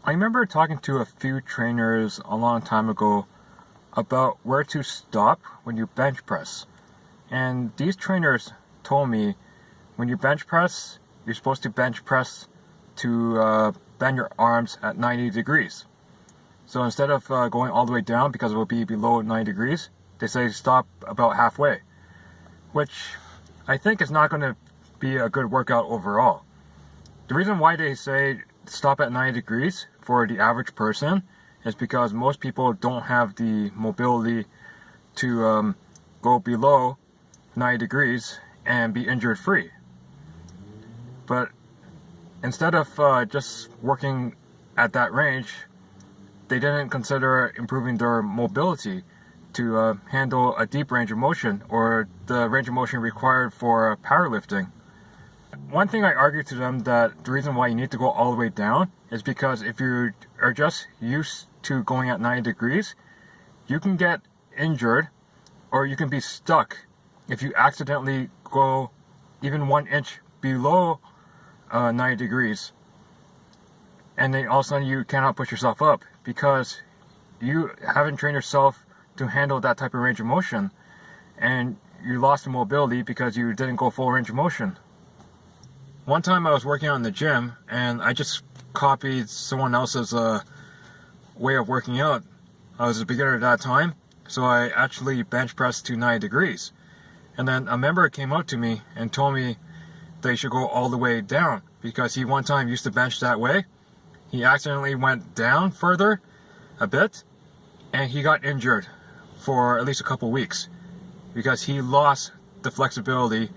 I remember talking to a few trainers a long time ago about where to stop when you bench press. And these trainers told me when you bench press, you're supposed to bench press to bend your arms at 90 degrees. So instead of going all the way down because it will be below 90 degrees, they say stop about halfway, which I think is not going to be a good workout overall. The reason why they say stop at 90 degrees for the average person is because most people don't have the mobility to go below 90 degrees and be injured free. But instead of just working at that range, they didn't consider improving their mobility to handle a deep range of motion or the range of motion required for powerlifting. One thing I argued to them that the reason why you need to go all the way down is because if you are just used to going at 90 degrees, you can get injured or you can be stuck if you accidentally go even 1 inch below 90 degrees. And then all of a sudden you cannot push yourself up because you haven't trained yourself to handle that type of range of motion, and you lost the mobility because you didn't go full range of motion. One time I was working out in the gym and I just copied someone else's way of working out. I was a beginner at that time, so I actually bench pressed to 90 degrees. And then a member came up to me and told me that he should go all the way down because he one time used to bench that way. He accidentally went down further a bit and he got injured for at least a couple weeks because he lost the flexibility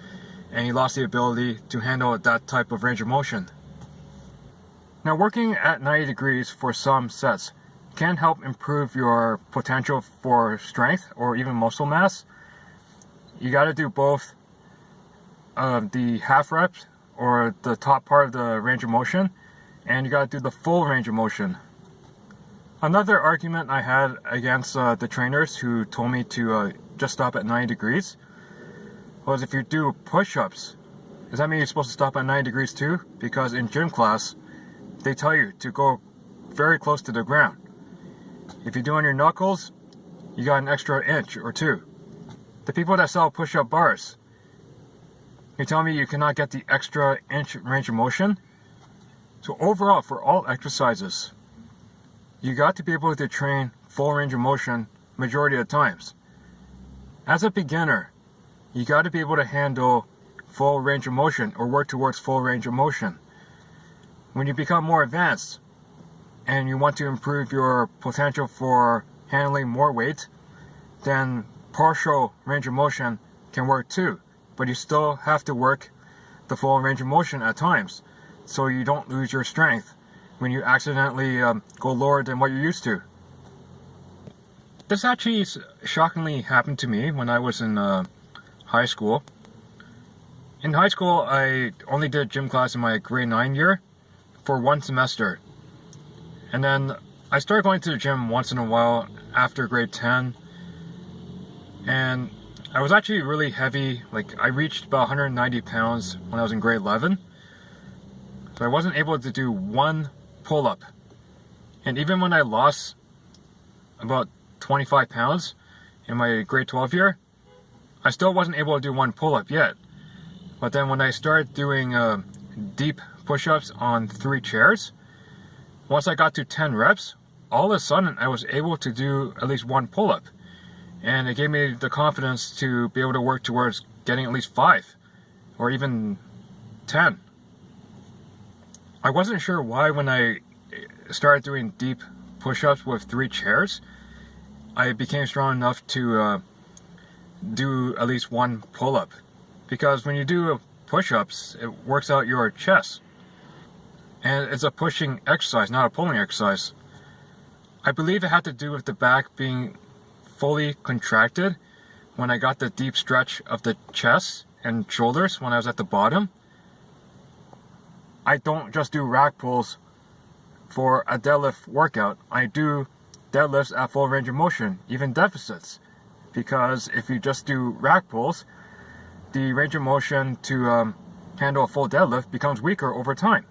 and he lost the ability to handle that type of range of motion. Now, working at 90 degrees for some sets can help improve your potential for strength or even muscle mass. You got to do both the half reps or the top part of the range of motion, and you got to do the full range of motion. Another argument I had against the trainers who told me to just stop at 90 degrees was if you do push-ups, does that mean you're supposed to stop at 90 degrees too? Because in gym class, they tell you to go very close to the ground. If you're doing your knuckles, you got an extra inch or two. The people that sell push-up bars, you tell me you cannot get the extra inch range of motion? So overall, for all exercises, you got to be able to train full range of motion majority of the times. As a beginner, you got to be able to handle full range of motion or work towards full range of motion. When you become more advanced and you want to improve your potential for handling more weight, then partial range of motion can work too. But you still have to work the full range of motion at times so you don't lose your strength when you accidentally go lower than what you're used to. This actually shockingly happened to me when I was in high school. In high school, I only did gym class in my grade 9 year for 1 semester. And then I started going to the gym once in a while after grade 10. And I was actually really heavy. Like, I reached about 190 pounds when I was in grade 11. So I wasn't able to do 1 pull-up. And even when I lost about 25 pounds in my grade 12 year, I still wasn't able to do 1 pull-up yet. But then when I started doing deep push-ups on 3 chairs, once I got to 10 reps, all of a sudden I was able to do at least 1 pull-up. And it gave me the confidence to be able to work towards getting at least 5 or even 10. I wasn't sure why when I started doing deep push-ups with 3 chairs, I became strong enough to do at least 1 pull-up. Because when you do push-ups, it works out your chest. And it's a pushing exercise, not a pulling exercise. I believe it had to do with the back being fully contracted when I got the deep stretch of the chest and shoulders when I was at the bottom. I don't just do rack pulls for a deadlift workout. I do deadlifts at full range of motion, even deficits. Because if you just do rack pulls, the range of motion to handle a full deadlift becomes weaker over time.